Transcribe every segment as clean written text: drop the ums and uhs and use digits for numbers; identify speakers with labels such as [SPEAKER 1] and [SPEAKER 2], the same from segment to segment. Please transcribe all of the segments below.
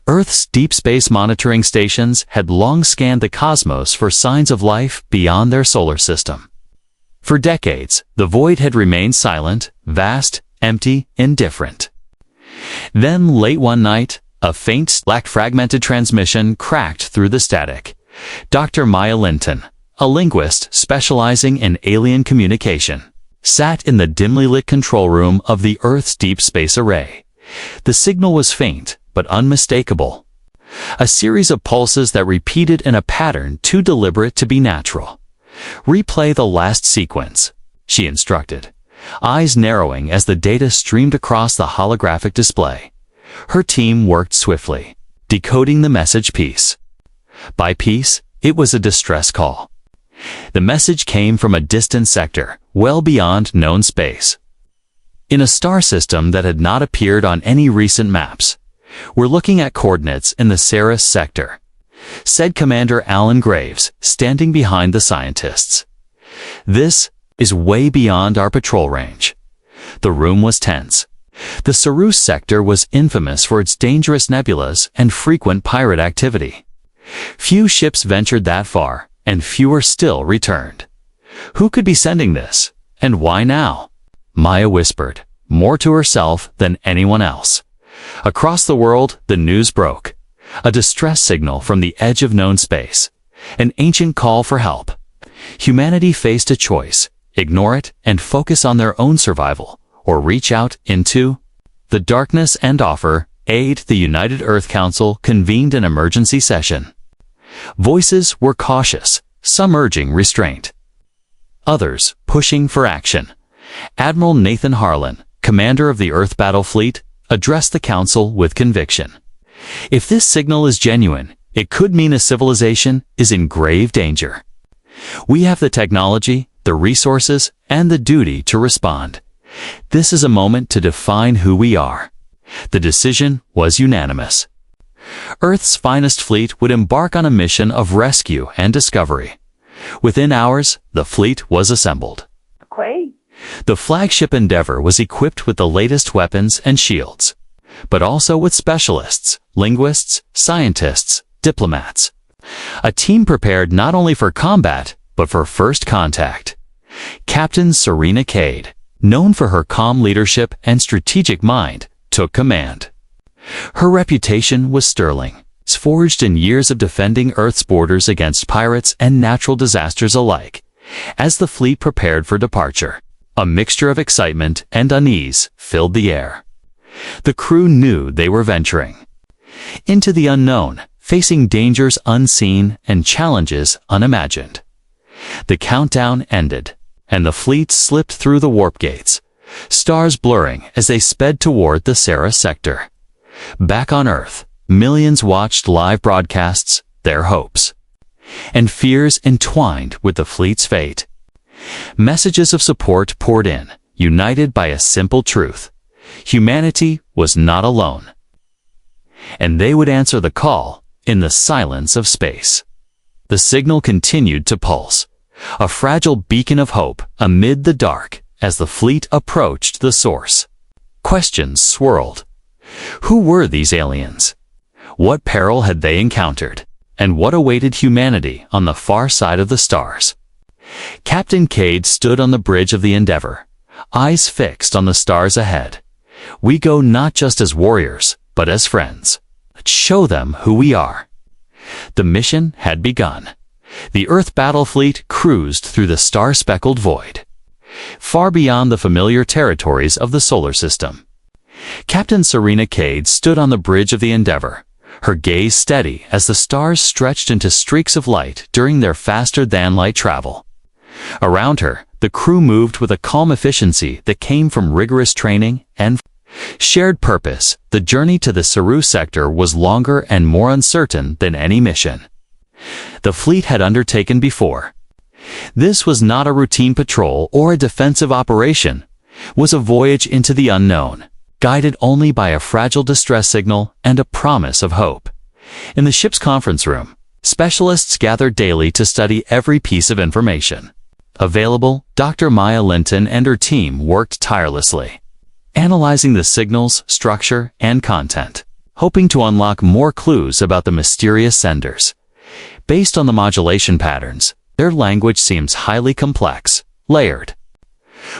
[SPEAKER 1] Earth's deep space monitoring stations had long scanned the cosmos for signs of life beyond their solar system. For decades, the void had remained silent, vast, empty, indifferent. Then, late one night, a faint, fragmented transmission cracked through the static. Dr. Maya Linton, a linguist specializing in alien communication, sat in the dimly lit control room of the Earth's deep space array. The signal was faint, but unmistakable. A series of pulses that repeated in a pattern too deliberate to be natural. "Replay the last sequence," she instructed, eyes narrowing as the data streamed across the holographic display. Her team worked swiftly, decoding the message piece by piece. It was a distress call. The message came from a distant sector, well beyond known space. In a star system that had not appeared on any recent maps. "We're looking at coordinates in the Ceres sector," said Commander Alan Graves, standing behind the scientists. "This is way beyond our patrol range." The room was tense. The Ceres sector was infamous for its dangerous nebulas and frequent pirate activity. Few ships ventured that far, and fewer still returned. Who could be sending this, and why now? Maya whispered, more to herself than anyone else. Across the world, the news broke. A distress signal from the edge of known space. An ancient call for help. Humanity faced a choice: ignore it and focus on their own survival, or reach out into the darkness and offer aid. The United Earth Council convened an emergency session. Voices were cautious, some urging restraint, others pushing for action. Admiral Nathan Harlan, commander of the Earth Battle Fleet, addressed the council with conviction. If this signal is genuine, it could mean a civilization is in grave danger. We have the technology, the resources, and the duty to respond. This is a moment to define who we are. The decision was unanimous. Earth's finest fleet would embark on a mission of rescue and discovery. Within hours, the fleet was assembled.
[SPEAKER 2] Okay.
[SPEAKER 1] The flagship Endeavour was equipped with the latest weapons and shields, but also with specialists, linguists, scientists, diplomats. A team prepared not only for combat, but for first contact. Captain Serena Cade, known for her calm leadership and strategic mind, took command. Her reputation was sterling, forged in years of defending Earth's borders against pirates and natural disasters alike. As the fleet prepared for departure, a mixture of excitement and unease filled the air. The crew knew they were venturing into the unknown, facing dangers unseen and challenges unimagined. The countdown ended, and the fleet slipped through the warp gates, stars blurring as they sped toward the Ceres sector. Back on Earth, millions watched live broadcasts, their hopes and fears entwined with the fleet's fate. Messages of support poured in, united by a simple truth: humanity was not alone, and they would answer the call in the silence of space. The signal continued to pulse, a fragile beacon of hope amid the dark as the fleet approached the source. Questions swirled. Who were these aliens? What peril had they encountered? And what awaited humanity on the far side of the stars? Captain Cade stood on the bridge of the Endeavour, eyes fixed on the stars ahead. "We go not just as warriors, but as friends. Let's show them who we are." The mission had begun. The Earth battle fleet cruised through the star-speckled void, far beyond the familiar territories of the solar system. Captain Serena Cade stood on the bridge of the Endeavour, her gaze steady as the stars stretched into streaks of light during their faster-than-light travel. Around her, the crew moved with a calm efficiency that came from rigorous training and shared purpose. The journey to the Ceres sector was longer and more uncertain than any mission the fleet had undertaken before. This was not a routine patrol or a defensive operation. It was a voyage into the unknown, guided only by a fragile distress signal and a promise of hope. In the ship's conference room, specialists gathered daily to study every piece of information available. Dr. Maya Linton and her team worked tirelessly, analyzing the signal's structure and content. hoping to unlock more clues about the mysterious senders. Based on the modulation patterns, their language seems highly complex, layered.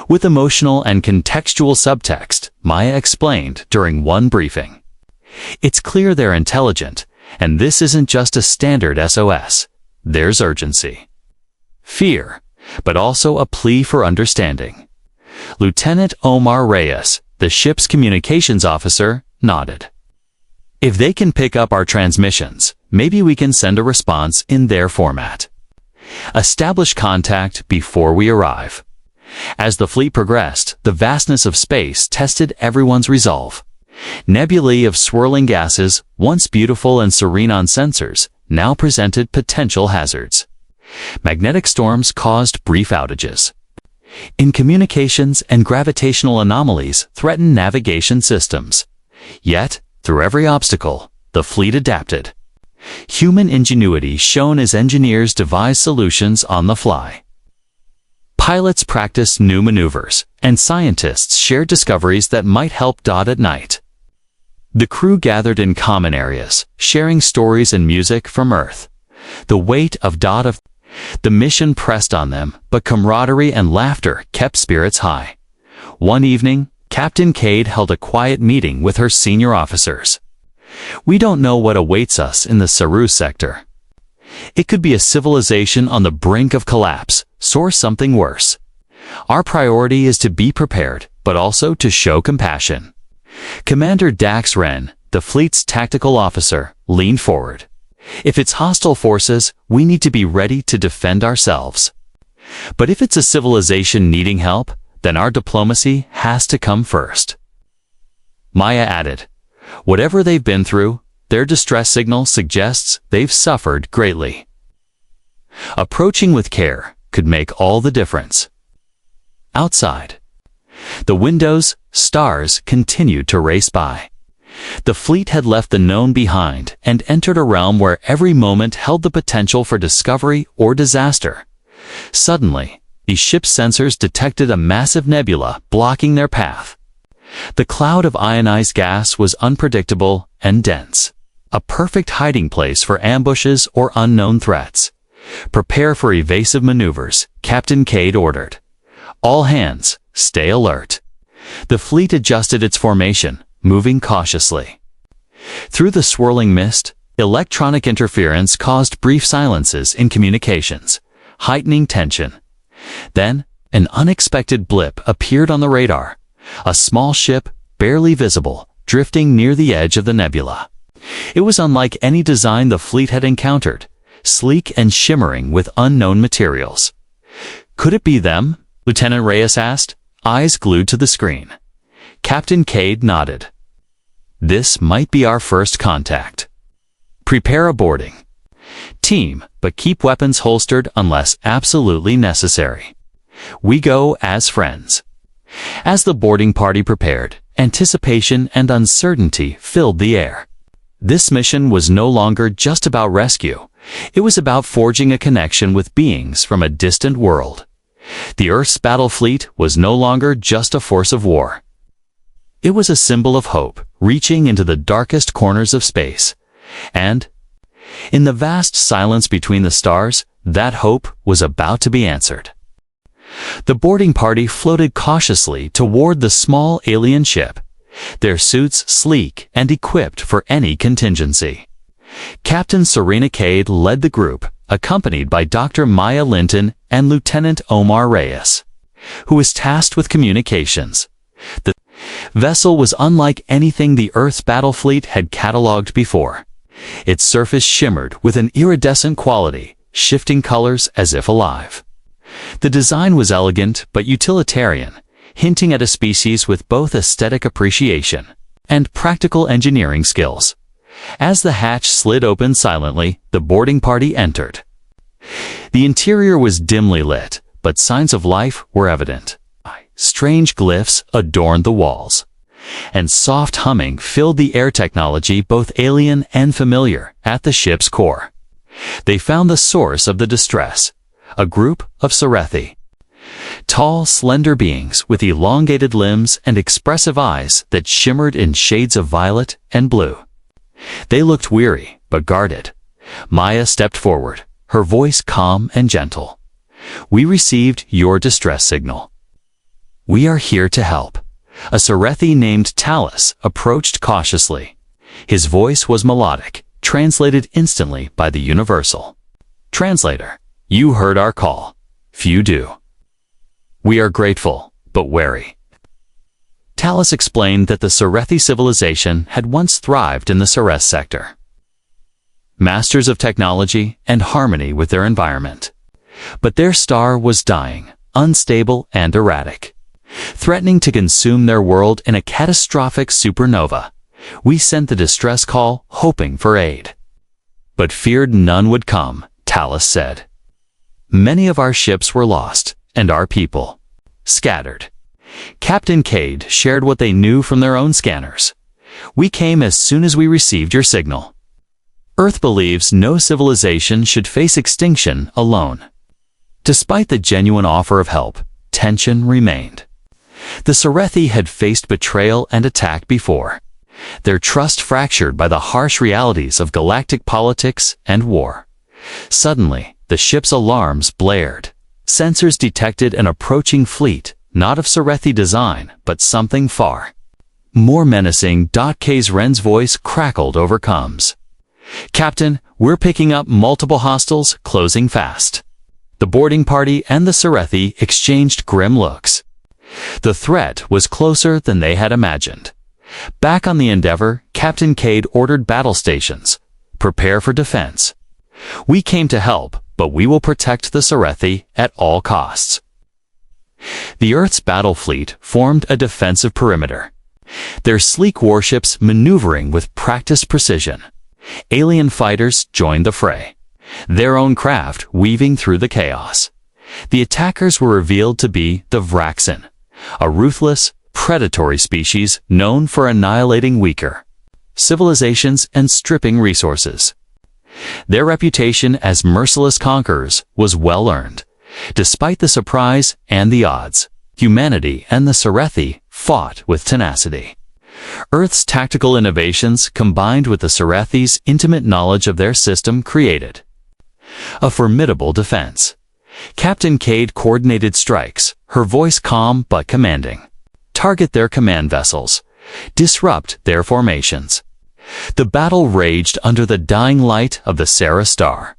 [SPEAKER 1] With emotional and contextual subtext, Maya explained during one briefing. It's clear they're intelligent, and this isn't just a standard SOS. There's urgency. Fear, but also a plea for understanding. Lieutenant Omar Reyes, the ship's communications officer, nodded. If they can pick up our transmissions, maybe we can send a response in their format. Establish contact before we arrive. As the fleet progressed, the vastness of space tested everyone's resolve. Nebulae of swirling gases, once beautiful and serene on sensors, now presented potential hazards. Magnetic storms caused brief outages. In communications and gravitational anomalies threatened navigation systems. Yet, through every obstacle, the fleet adapted. Human ingenuity shone as engineers devised solutions on the fly. Pilots practiced new maneuvers, and scientists shared discoveries that might help Dot at night. The crew gathered in common areas, sharing stories and music from Earth. The weight of the mission pressed on them, but camaraderie and laughter kept spirits high. One evening, Captain Cade held a quiet meeting with her senior officers. We don't know what awaits us in the Saru sector. It could be a civilization on the brink of collapse, or something worse. Our priority is to be prepared, but also to show compassion. Commander Dax Wren, the fleet's tactical officer, leaned forward. If it's hostile forces, we need to be ready to defend ourselves. But if it's a civilization needing help, then our diplomacy has to come first. Maya added, whatever they've been through, their distress signal suggests they've suffered greatly. Approaching with care could make all the difference. Outside, the windows, stars continued to race by. The fleet had left the known behind and entered a realm where every moment held the potential for discovery or disaster. Suddenly, the ship's sensors detected a massive nebula blocking their path. The cloud of ionized gas was unpredictable and dense, a perfect hiding place for ambushes or unknown threats. Prepare for evasive maneuvers, Captain Cade ordered. All hands, stay alert. The fleet adjusted its formation, moving cautiously. Through the swirling mist, electronic interference caused brief silences in communications, heightening tension. Then, an unexpected blip appeared on the radar. A small ship, barely visible, drifting near the edge of the nebula. It was unlike any design the fleet had encountered, sleek and shimmering with unknown materials. Could it be them? Lieutenant Reyes asked, eyes glued to the screen. Captain Cade nodded. This might be our first contact. Prepare a boarding. Team, but keep weapons holstered unless absolutely necessary. We go as friends. As the boarding party prepared, anticipation and uncertainty filled the air. This mission was no longer just about rescue. It was about forging a connection with beings from a distant world. The Earth's battle fleet was no longer just a force of war. It was a symbol of hope, reaching into the darkest corners of space. And, in the vast silence between the stars, that hope was about to be answered. The boarding party floated cautiously toward the small alien ship, their suits sleek and equipped for any contingency. Captain Serena Cade led the group, accompanied by Dr. Maya Linton and Lieutenant Omar Reyes, who was tasked with communications. The vessel was unlike anything the Earth's battle fleet had catalogued before. Its surface shimmered with an iridescent quality, shifting colors as if alive. The design was elegant but utilitarian, hinting at a species with both aesthetic appreciation and practical engineering skills. As the hatch slid open silently, the boarding party entered. The interior was dimly lit, but signs of life were evident. Strange glyphs adorned the walls, and soft humming filled the air, technology both alien and familiar at the ship's core. They found the source of the distress, a group of Sarethi. Tall, slender beings with elongated limbs and expressive eyes that shimmered in shades of violet and blue. They looked weary, but guarded. Maya stepped forward, her voice calm and gentle. "We received your distress signal. We are here to help." A Sarethi named Talus approached cautiously. His voice was melodic, translated instantly by the Universal Translator. "You heard our call. Few do. We are grateful, but wary." Talus explained that the Sarethi civilization had once thrived in the Ceres sector. Masters of technology and harmony with their environment. But their star was dying, unstable and erratic, threatening to consume their world in a catastrophic supernova. We sent the distress call, hoping for aid. But feared none would come, Talus said. Many of our ships were lost, and our people scattered. Captain Cade shared what they knew from their own scanners. "We came as soon as we received your signal. Earth believes no civilization should face extinction alone." Despite the genuine offer of help, tension remained. The Sarethi had faced betrayal and attack before, their trust fractured by the harsh realities of galactic politics and war. Suddenly, the ship's alarms blared. Sensors detected an approaching fleet, not of Sarethi design, but something far more menacing. K's Ren's voice crackled over comms. "Captain, we're picking up multiple hostiles, closing fast." The boarding party and the Sarethi exchanged grim looks. The threat was closer than they had imagined. Back on the Endeavor, Captain Cade ordered battle stations. "Prepare for defense. We came to help, but we will protect the Sarethi at all costs." The Earth's battle fleet formed a defensive perimeter, their sleek warships maneuvering with practiced precision. Alien fighters joined the fray, their own craft weaving through the chaos. The attackers were revealed to be the Vraxin, a ruthless, predatory species known for annihilating weaker civilizations and stripping resources. Their reputation as merciless conquerors was well earned. Despite the surprise and the odds, humanity and the Sarethi fought with tenacity. Earth's tactical innovations combined with the Sarethi's intimate knowledge of their system created a formidable defense. Captain Cade coordinated strikes, her voice calm but commanding. Target their command vessels. Disrupt their formations. The battle raged under the dying light of the Sarah star.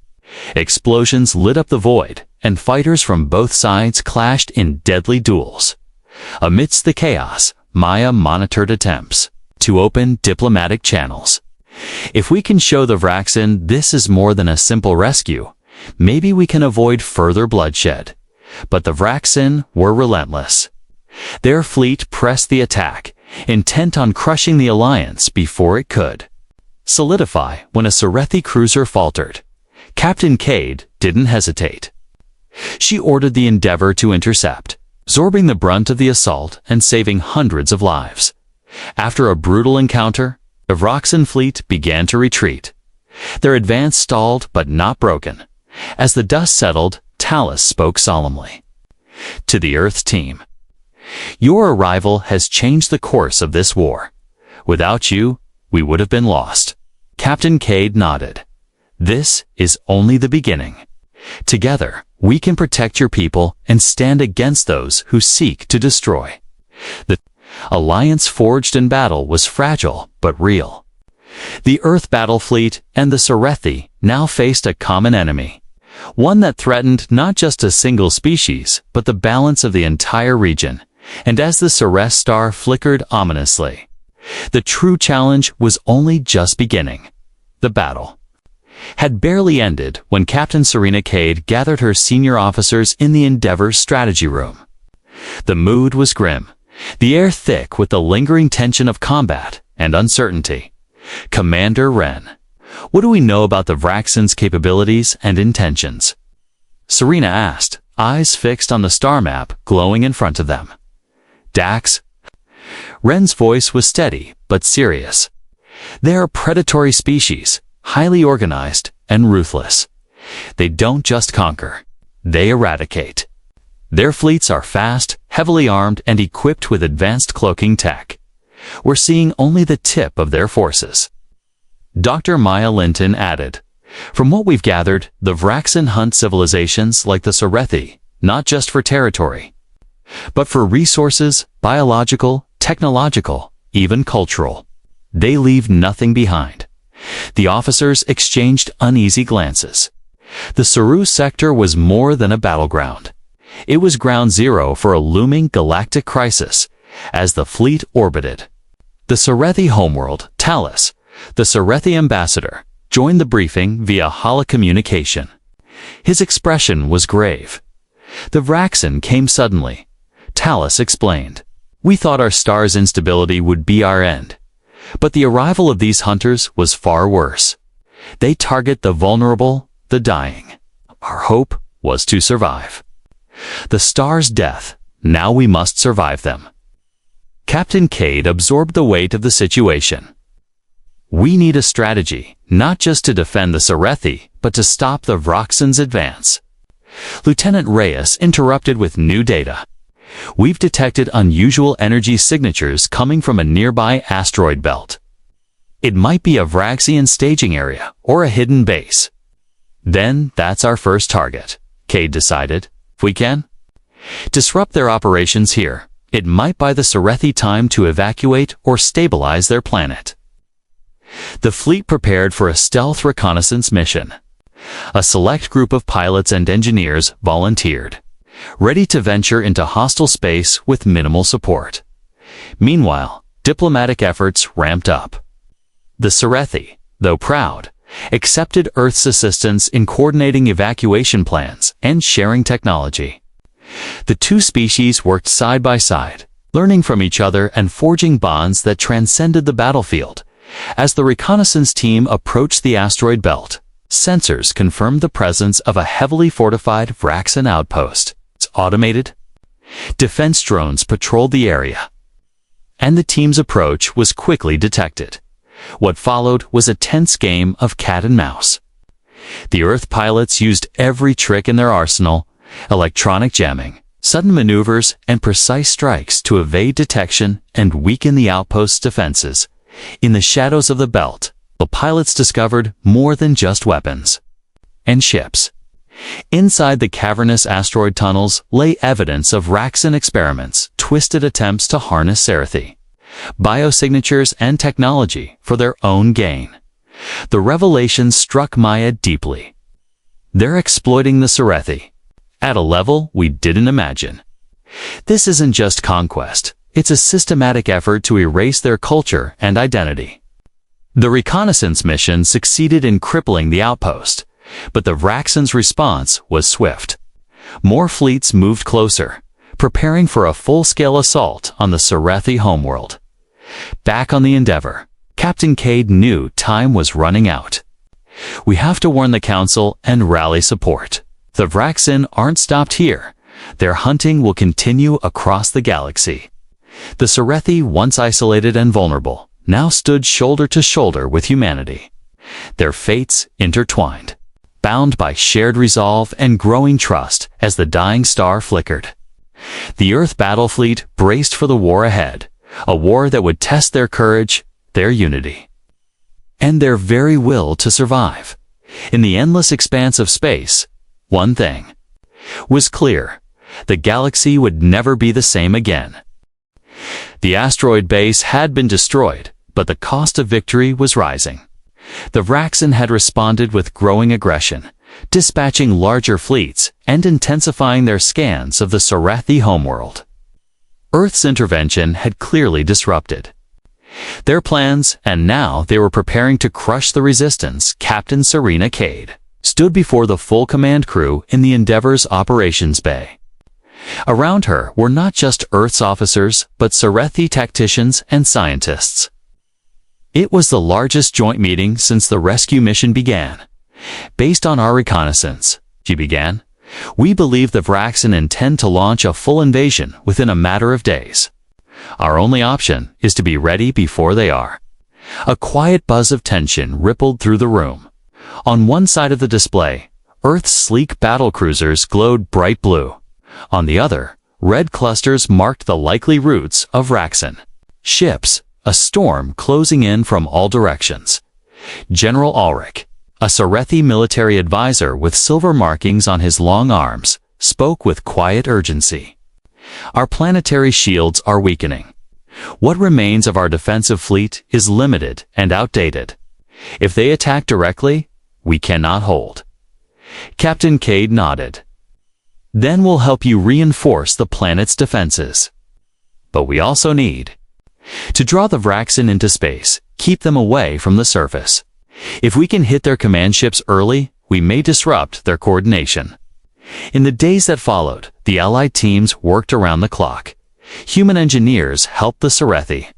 [SPEAKER 1] Explosions lit up the void, and fighters from both sides clashed in deadly duels. Amidst the chaos, Maya monitored attempts to open diplomatic channels. "If we can show the Vraxin this is more than a simple rescue, maybe we can avoid further bloodshed." But the Vraxin were relentless. Their fleet pressed the attack, intent on crushing the Alliance before it could solidify. When a Sarethi cruiser faltered, Captain Cade didn't hesitate. She ordered the Endeavor to intercept, absorbing the brunt of the assault and saving hundreds of lives. After a brutal encounter, the Vraxin fleet began to retreat. Their advance stalled but not broken. As the dust settled, Talus spoke solemnly. "To the Earth team, your arrival has changed the course of this war. Without you, we would have been lost." Captain Cade nodded. "This is only the beginning. Together, we can protect your people and stand against those who seek to destroy." The alliance forged in battle was fragile but real. The Earth battle fleet and the Sarethi now faced a common enemy, one that threatened not just a single species but the balance of the entire region. And as the Ceres star flickered ominously, the true challenge was only just beginning. The battle had barely ended when Captain Serena Cade gathered her senior officers in the Endeavor's strategy room. The mood was grim, the air thick with the lingering tension of combat and uncertainty. "Commander Ren, what do we know about the Vraxin's capabilities and intentions?" Serena asked, eyes fixed on the star map glowing in front of them. "Dax?" Ren's voice was steady but serious. "They are a predatory species, highly organized and ruthless. They don't just conquer, they eradicate. Their fleets are fast, heavily armed, and equipped with advanced cloaking tech. We're seeing only the tip of their forces." Dr. Maya Linton added. From what we've gathered, the Vraxen hunt civilizations like the Sorethi, not just for territory, but for resources, biological, technological, even cultural. They leave nothing behind. The officers exchanged uneasy glances. The Saru sector was more than a battleground. It was ground zero for a looming galactic crisis as the fleet orbited. The Sorethi homeworld, Talus, the Sorethi ambassador, joined the briefing via holocommunication. His expression was grave. The Vraxen came suddenly. Talus explained. We thought our star's instability would be our end. But the arrival of these hunters was far worse. They target the vulnerable, the dying. Our hope was to survive. The star's death, now we must survive them. Captain Cade absorbed the weight of the situation. We need a strategy, not just to defend the Sorethi, but to stop the Vraxen's advance. Lieutenant Reyes interrupted with new data. We've detected unusual energy signatures coming from a nearby asteroid belt. It might be a Vraxian staging area or a hidden base. Then that's our first target, Cade decided. If we can disrupt their operations here, it might buy the Sorethi time to evacuate or stabilize their planet. The fleet prepared for a stealth reconnaissance mission. A select group of pilots and engineers volunteered, ready to venture into hostile space with minimal support. Meanwhile, diplomatic efforts ramped up. The Sorethi, though proud, accepted Earth's assistance in coordinating evacuation plans and sharing technology. The two species worked side by side, learning from each other and forging bonds that transcended the battlefield. As the reconnaissance team approached the asteroid belt, sensors confirmed the presence of a heavily fortified Vraxen outpost. It's automated. Defense drones patrolled the area, and the team's approach was quickly detected. What followed was a tense game of cat and mouse. The Earth pilots used every trick in their arsenal: electronic jamming, sudden maneuvers, and precise strikes to evade detection and weaken the outpost's defenses. In the shadows of the belt, the pilots discovered more than just weapons and ships. Inside the cavernous asteroid tunnels lay evidence of Vraxen experiments, twisted attempts to harness Sorethi, biosignatures, and technology for their own gain. The revelation struck Maya deeply. They're exploiting the Sorethi at a level we didn't imagine. This isn't just conquest. It's a systematic effort to erase their culture and identity. The reconnaissance mission succeeded in crippling the outpost, but the Vraxen's response was swift. More fleets moved closer, preparing for a full-scale assault on the Sorethi homeworld. Back on the Endeavor, Captain Cade knew time was running out. We have to warn the Council and rally support. The Vraxen aren't stopped here. Their hunting will continue across the galaxy. The Sorethi, once isolated and vulnerable, now stood shoulder to shoulder with humanity. Their fates intertwined, bound by shared resolve and growing trust as the dying star flickered. The Earth battle fleet braced for the war ahead, a war that would test their courage, their unity, and their very will to survive. In the endless expanse of space, one thing was clear: the galaxy would never be the same again. The asteroid base had been destroyed, but the cost of victory was rising. The Vraxen had responded with growing aggression, dispatching larger fleets and intensifying their scans of the Sorethi homeworld. Earth's intervention had clearly disrupted their plans, and now they were preparing to crush the resistance. Captain Serena Cade stood before the full command crew in the Endeavor's operations bay. Around her were not just Earth's officers, but Sorethi tacticians and scientists. It was the largest joint meeting since the rescue mission began. Based on our reconnaissance, she began, we believe the Vraxen intend to launch a full invasion within a matter of days. Our only option is to be ready before they are. A quiet buzz of tension rippled through the room. On one side of the display, Earth's sleek battlecruisers glowed bright blue. On the other, red clusters marked the likely routes of Vraxen ships, a storm closing in from all directions. General Ulrich, a Sarethi military advisor with silver markings on his long arms, spoke with quiet urgency. Our planetary shields are weakening. What remains of our defensive fleet is limited and outdated. If they attack directly, we cannot hold. Captain Cade nodded. Then we'll help you reinforce the planet's defenses. But we also need to draw the Vraxen into space, keep them away from the surface. If we can hit their command ships early, we may disrupt their coordination. In the days that followed, the Allied teams worked around the clock. Human engineers helped the Sarethi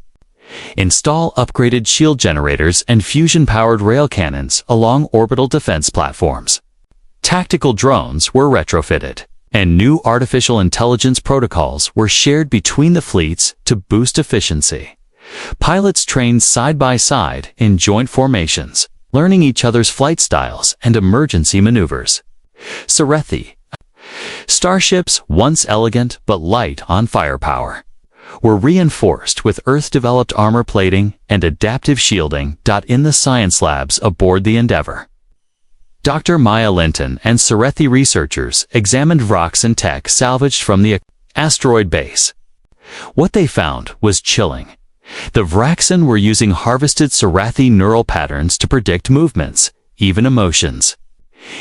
[SPEAKER 1] install upgraded shield generators and fusion-powered rail cannons along orbital defense platforms. Tactical drones were retrofitted, and new artificial intelligence protocols were shared between the fleets to boost efficiency. Pilots trained side by side in joint formations, learning each other's flight styles and emergency maneuvers. Sarethi, starships once elegant but light on firepower, were reinforced with Earth-developed armor plating and adaptive shielding. In the science labs aboard the Endeavour, Dr. Maya Linton and Sarethi researchers examined Vraxen tech salvaged from the asteroid base. What they found was chilling. The Vraxen were using harvested Sarethi neural patterns to predict movements, even emotions.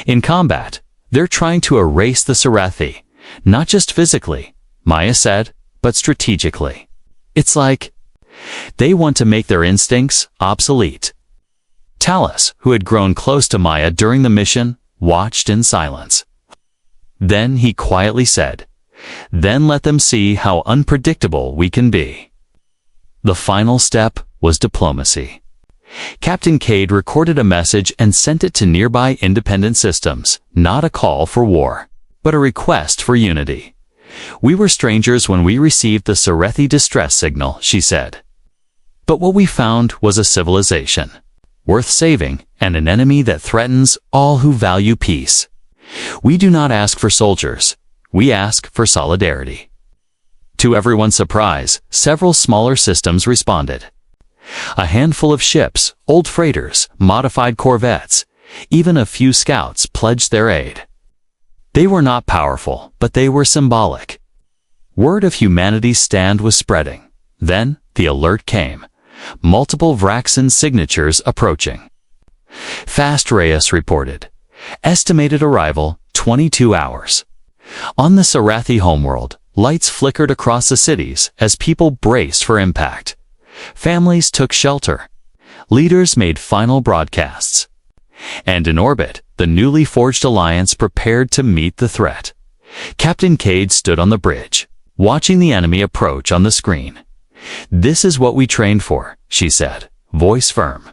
[SPEAKER 1] In combat, they're trying to erase the Sarethi, not just physically, Maya said, but strategically. It's like they want to make their instincts obsolete. Talus, who had grown close to Maya during the mission, watched in silence. Then he quietly said, "Then let them see how unpredictable we can be." The final step was diplomacy. Captain Cade recorded a message and sent it to nearby independent systems, not a call for war, but a request for unity. "We were strangers when we received the Sarethi distress signal," she said. "But what we found was a civilization worth saving and an enemy that threatens all who value peace. We do not ask for soldiers, we ask for solidarity." To everyone's surprise, several smaller systems responded. A handful of ships, old freighters, modified corvettes, even a few scouts pledged their aid. They were not powerful, but they were symbolic. Word of humanity's stand was spreading. Then the alert came. Multiple Vraxen signatures approaching. Fast Reyes reported. Estimated arrival, 22 hours. On the Sarethi homeworld, lights flickered across the cities as people braced for impact. Families took shelter. Leaders made final broadcasts. And in orbit, the newly forged alliance prepared to meet the threat. Captain Cade stood on the bridge, watching the enemy approach on the screen. "This is what we trained for," she said, voice firm.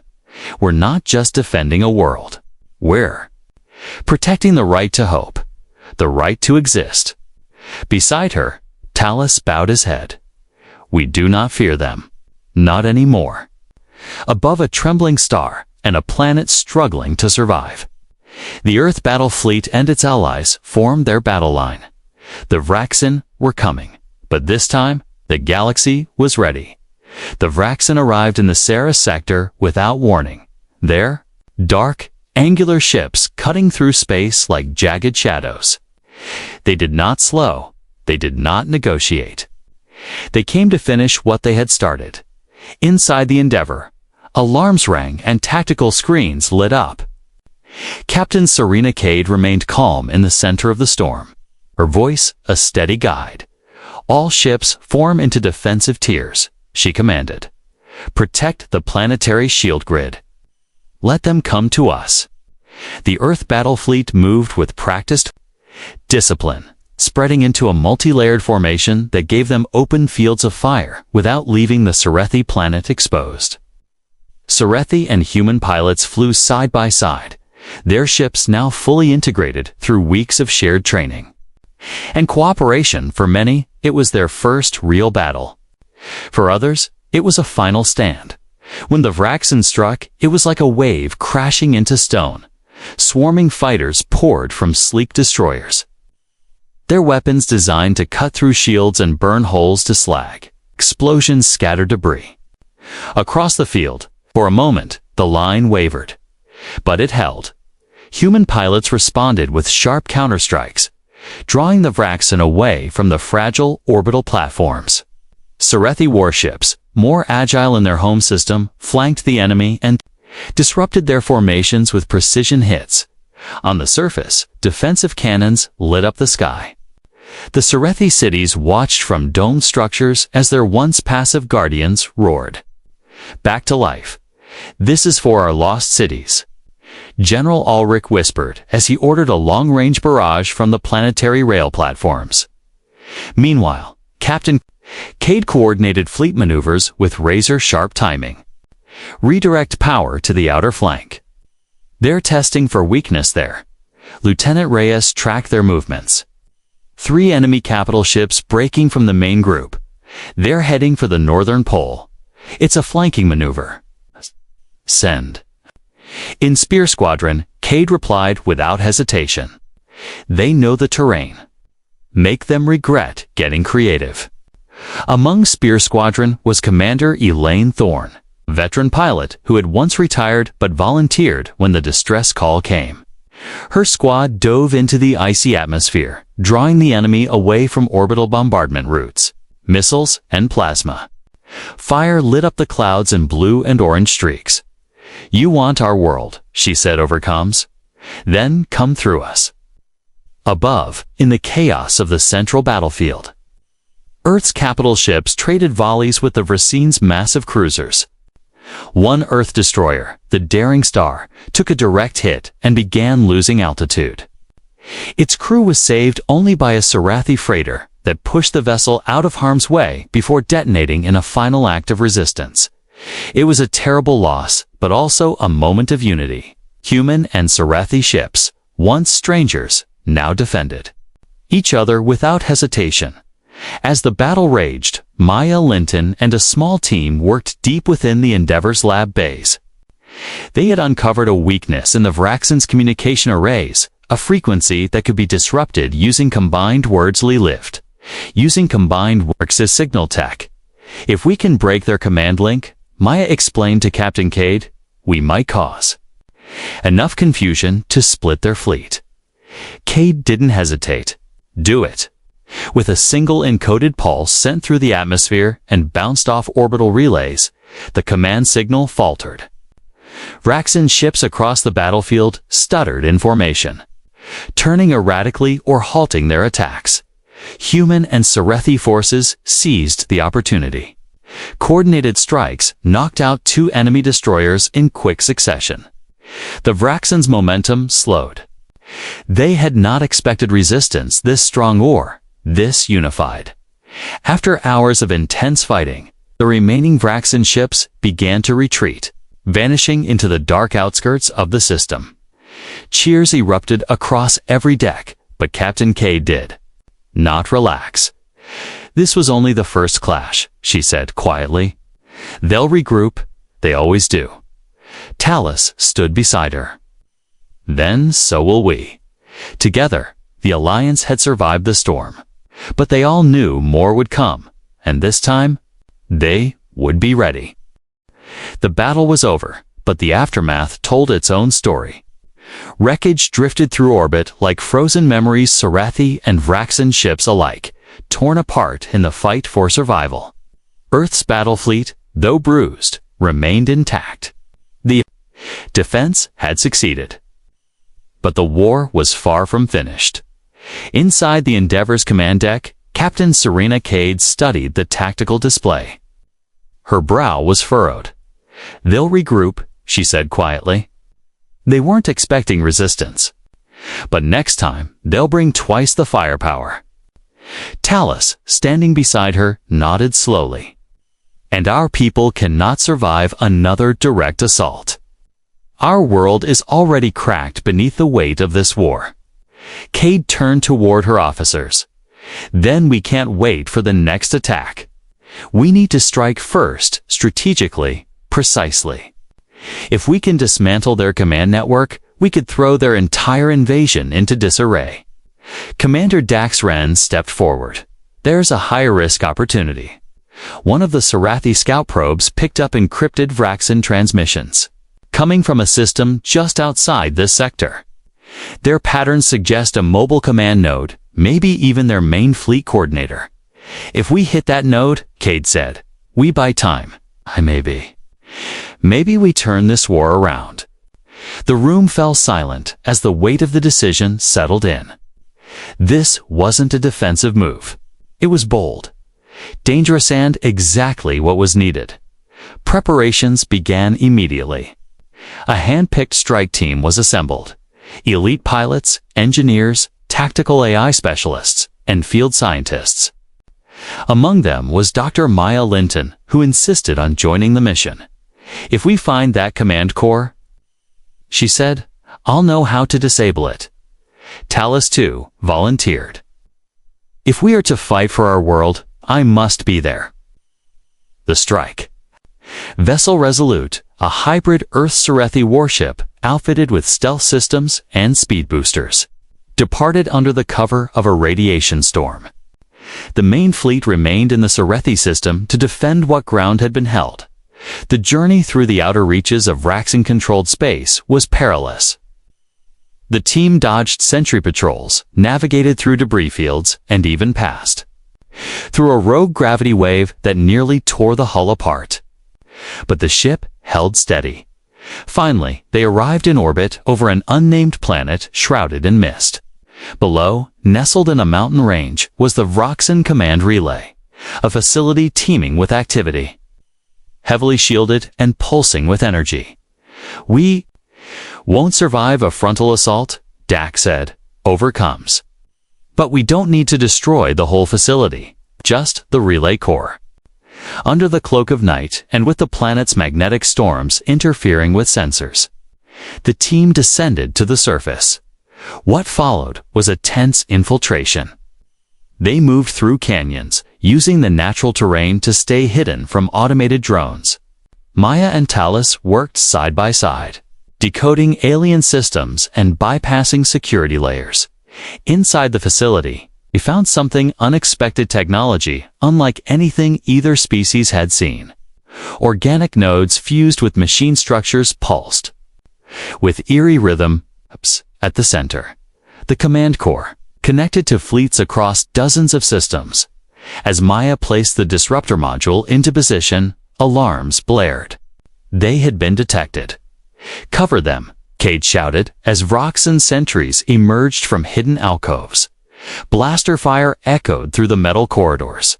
[SPEAKER 1] "We're not just defending a world. We're protecting the right to hope, the right to exist." Beside her, Talus bowed his head. "We do not fear them. Not anymore." Above a trembling star and a planet struggling to survive, the Earth battle fleet and its allies formed their battle line. The Vraxen were coming, but this time, the galaxy was ready. The Vraxen arrived in the Ceres sector without warning. Their dark, angular ships cutting through space like jagged shadows. They did not slow. They did not negotiate. They came to finish what they had started. Inside the Endeavour, alarms rang and tactical screens lit up. Captain Serena Cade remained calm in the center of the storm, her voice a steady guide. "All ships form into defensive tiers," she commanded. "Protect the planetary shield grid. Let them come to us." The Earth battle fleet moved with practiced discipline, spreading into a multi-layered formation that gave them open fields of fire without leaving the Sarethi planet exposed. Sarethi and human pilots flew side by side, their ships now fully integrated through weeks of shared training and cooperation. For many, it was their first real battle. For others, it was a final stand. When the Vraxen struck, it was like a wave crashing into stone. Swarming fighters poured from sleek destroyers, their weapons designed to cut through shields and burn holes to slag. Explosions scattered debris across the field. For a moment, The line wavered. But it held. Human pilots responded with sharp counterstrikes, drawing the Vraxen away from the fragile orbital platforms. Sarethi warships, more agile in their home system, flanked the enemy and disrupted their formations with precision hits. On the surface, defensive cannons lit up the sky. The Sarethi cities watched from domed structures as their once passive guardians roared. Back to life. This is for our lost cities. General Ulrich whispered as he ordered a long-range barrage from the planetary rail platforms. Meanwhile, Captain Cade coordinated fleet maneuvers with razor-sharp timing. Redirect power to the outer flank. They're testing for weakness there. Lieutenant Reyes tracked their movements. 3 enemy capital ships breaking from the main group. They're heading for the northern pole. It's a flanking maneuver. Send. In Spear Squadron, Cade replied without hesitation. They know the terrain. Make them regret getting creative. Among Spear Squadron was Commander Elaine Thorne, veteran pilot who had once retired but volunteered when the distress call came. Her squad dove into the icy atmosphere, drawing the enemy away from orbital bombardment routes, missiles, and plasma. Fire lit up the clouds in blue and orange streaks. "You want our world," she said over comms. "Then come through us." Above, in the chaos of the central battlefield, Earth's capital ships traded volleys with the Vracen's massive cruisers. One Earth destroyer, the Daring Star, took a direct hit and began losing altitude. Its crew was saved only by a Sarethi freighter that pushed the vessel out of harm's way before detonating in a final act of resistance. It was a terrible loss, but also a moment of unity. Human and Sarethi ships, once strangers, now defended each other without hesitation. As the battle raged, Maya Linton and a small team worked deep within the Endeavor's lab bays. They had uncovered a weakness in the Vraxen's communication arrays, a frequency that could be disrupted using combined Wordsley lift, using combined Orcs' signal tech. If we can break their command link, Maya explained to Captain Cade, we might cause enough confusion to split their fleet. Cade didn't hesitate. Do it. With a single encoded pulse sent through the atmosphere and bounced off orbital relays, the command signal faltered. Vraxen ships across the battlefield stuttered in formation, turning erratically or halting their attacks. Human and Sarethi forces seized the opportunity. Coordinated strikes knocked out 2 enemy destroyers in quick succession. The Vraxen's momentum slowed. They had not expected resistance this strong or this unified. After hours of intense fighting, the remaining Vraxen ships began to retreat, vanishing into the dark outskirts of the system. Cheers erupted across every deck, but Captain Cade did not relax. "This was only the first clash," she said quietly. "They'll regroup, they always do." Talus stood beside her. "Then so will we." Together, the Alliance had survived the storm. But they all knew more would come, and this time, they would be ready. The battle was over, but the aftermath told its own story. Wreckage drifted through orbit like frozen memories, Sarethi and Vraxen ships alike, torn apart in the fight for survival. Earth's battle fleet, though bruised, remained intact. The defense had succeeded. But the war was far from finished. Inside the Endeavor's command deck, Captain Serena Cade studied the tactical display. Her brow was furrowed. "They'll regroup," she said quietly. They weren't expecting resistance. But next time, they'll bring twice the firepower. Talus, standing beside her, nodded slowly. "And our people cannot survive another direct assault. Our world is already cracked beneath the weight of this war." Cade turned toward her officers. "Then we can't wait for the next attack. We need to strike first, strategically, precisely. If we can dismantle their command network, we could throw their entire invasion into disarray." Commander Dax Wren stepped forward. "There's a high-risk opportunity." One of the Sarethi scout probes picked up encrypted Vraxen transmissions. coming from a system just outside this sector. Their patterns suggest a mobile command node, maybe even their main fleet coordinator. If we hit that node, Cade said, we buy time. Maybe we turn this war around. The room fell silent as the weight of the decision settled in. This wasn't a defensive move. It was bold, dangerous, and exactly what was needed. Preparations began immediately. A hand-picked strike team was assembled. Elite pilots, engineers, tactical AI specialists, and field scientists. Among them was Dr. Maya Linton, who insisted on joining the mission. If we find that command core, she said, I'll know how to disable it. Talus, too, volunteered. If we are to fight for our world, I must be there. The strike. Vessel Resolute, a hybrid Earth-Serethi warship outfitted with stealth systems and speed boosters, departed under the cover of a radiation storm. The main fleet remained in the Serethi system to defend what ground had been held. The journey through the outer reaches of Raxan-controlled space was perilous. The team dodged sentry patrols, navigated through debris fields, and even passed through a rogue gravity wave that nearly tore the hull apart. But the ship held steady. Finally, they arrived in orbit over an unnamed planet shrouded in mist. Below, nestled in a mountain range, was the Vraxan Command Relay, a facility teeming with activity. Heavily shielded and pulsing with energy. We won't survive a frontal assault, Dak said, overcomes. But we don't need to destroy the whole facility, just the relay core. Under the cloak of night and with the planet's magnetic storms interfering with sensors, the team descended to the surface. What followed was a tense infiltration. They moved through canyons, using the natural terrain to stay hidden from automated drones. Maya and Talus worked side by side, decoding alien systems and bypassing security layers. Inside the facility, we found something unexpected: technology unlike anything either species had seen. Organic nodes fused with machine structures pulsed. With eerie rhythm, at the center, the command core, connected to fleets across dozens of systems. As Maya placed the disruptor module into position, alarms blared. They had been detected. Cover them, Cade shouted as Vraxan sentries emerged from hidden alcoves. Blaster fire echoed through the metal corridors.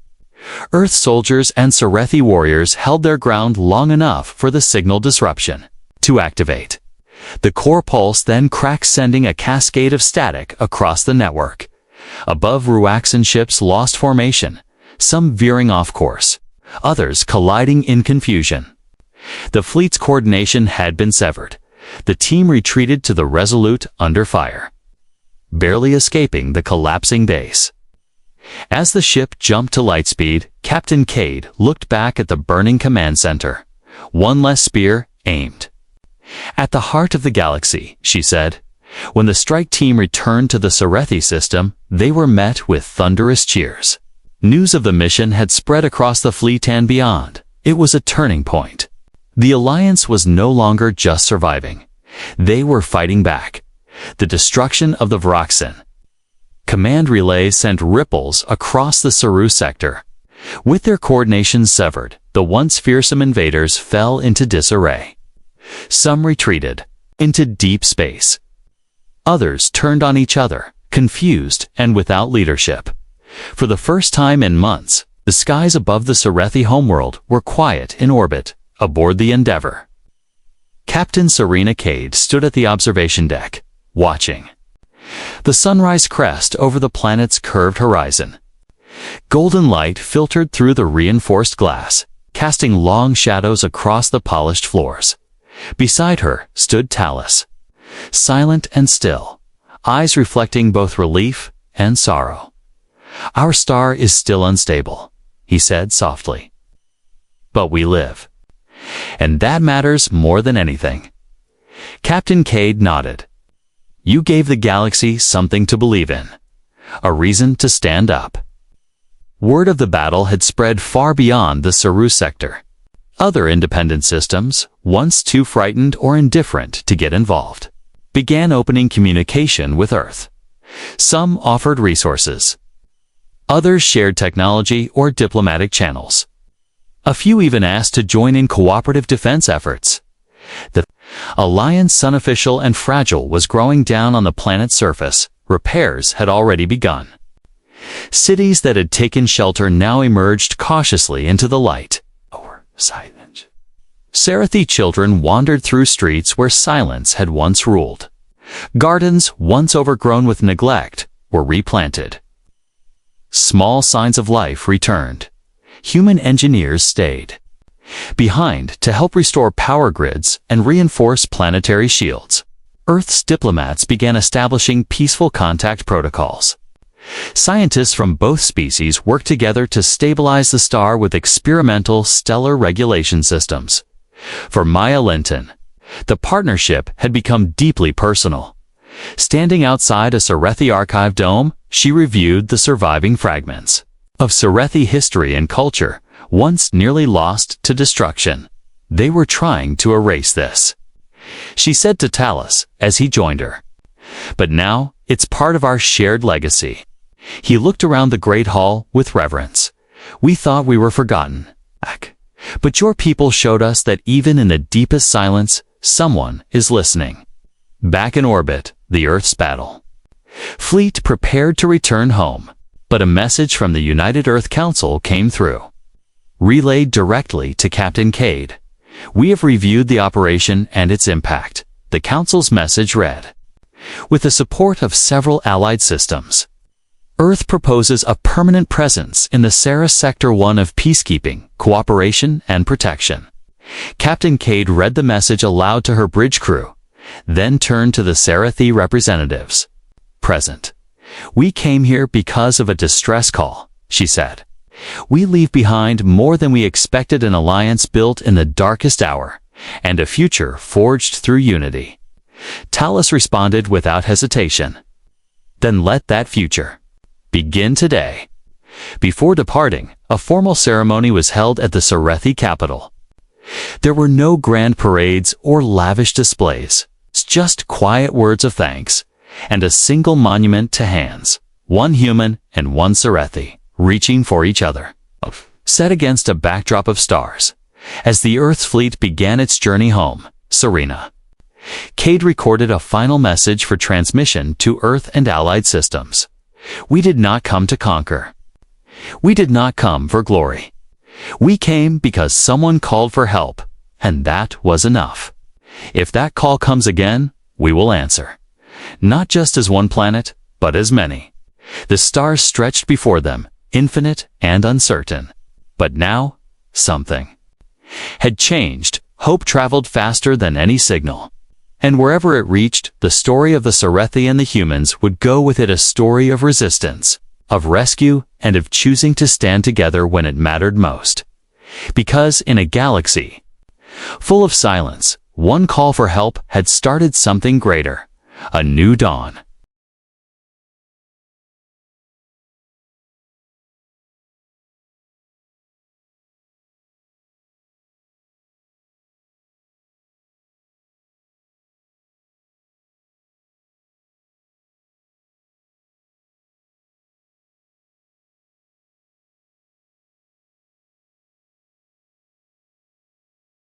[SPEAKER 1] Earth soldiers and Serethi warriors held their ground long enough for the signal disruption to activate. The core pulse then cracked, sending a cascade of static across the network. Above, Ruaxan ships lost formation, some veering off course, others colliding in confusion. The fleet's coordination had been severed. The team retreated to the Resolute under fire, barely escaping the collapsing base. As the ship jumped to lightspeed, Captain Cade looked back at the burning command center. One less spear aimed. At the heart of the galaxy, she said. When the strike team returned to the Serethi system, they were met with thunderous cheers. News of the mission had spread across the fleet and beyond. It was a turning point. The Alliance was no longer just surviving. They were fighting back. The destruction of the Vraxan command relay sent ripples across the Saru sector. With their coordination severed, the once fearsome invaders fell into disarray. Some retreated into deep space. Others turned on each other, confused and without leadership. For the first time in months, the skies above the Serethi homeworld were quiet in orbit, aboard the Endeavor. Captain Serena Cade stood at the observation deck, watching the sunrise crest over the planet's curved horizon. Golden light filtered through the reinforced glass, casting long shadows across the polished floors. Beside her stood Talus, silent and still, eyes reflecting both relief and sorrow. "Our star is still unstable," he said softly. "But we live. And that matters more than anything." Captain Cade nodded. "You gave the galaxy something to believe in, a reason to stand up." Word of the battle had spread far beyond the Saru sector. Other independent systems, once too frightened or indifferent to get involved, began opening communication with Earth. Some offered resources. Others shared technology or diplomatic channels. A few even asked to join in cooperative defense efforts. The alliance, unofficial and fragile, was growing down on the planet's surface. Repairs had already begun. Cities that had taken shelter now emerged cautiously into the light. Sarathi children wandered through streets where silence had once ruled. Gardens, once overgrown with neglect, were replanted. Small signs of life returned. Human engineers stayed behind to help restore power grids and reinforce planetary shields. Earth's diplomats began establishing peaceful contact protocols. Scientists from both species worked together to stabilize the star with experimental stellar regulation systems. For Maya Linton, the partnership had become deeply personal. Standing outside a Sarathi archive dome, she reviewed the surviving fragments of Sarathi history and culture, once nearly lost to destruction. They were trying to erase this, she said to Talus as he joined her. But now, it's part of our shared legacy. He looked around the great hall with reverence. We thought we were forgotten. But your people showed us that even in the deepest silence, someone is listening. Back in orbit, the Earth's battle fleet prepared to return home, but a message from the United Earth Council came through. Relayed directly to Captain Cade. We have reviewed the operation and its impact, the Council's message read. With the support of several allied systems, Earth proposes a permanent presence in the Sarah Sector 1 of peacekeeping, cooperation, and protection. Captain Cade read the message aloud to her bridge crew, then turned to the Sarathi representatives present. We came here because of a distress call, she said. We leave behind more than we expected, an alliance built in the darkest hour, and a future forged through unity. Talus responded without hesitation. Then let that future begin today. Before departing, a formal ceremony was held at the Sarathi capital. There were no grand parades or lavish displays, just quiet words of thanks, and a single monument to hands, one human and one Sarathi, reaching for each other, set against a backdrop of stars. As the Earth's fleet began its journey home, Serena, Cade recorded a final message for transmission to Earth and allied systems. We did not come to conquer. We did not come for glory. We came because someone called for help, and that was enough. If that call comes again, we will answer. Not just as one planet, but as many. The stars stretched before them, infinite and uncertain. But now, something had changed. Hope traveled faster than any signal. And wherever it reached, the story of the Sarathi and the humans would go with it, a story of resistance, of rescue, and of choosing to stand together when it mattered most. Because in a galaxy full of silence, one call for help had started something greater, a new dawn.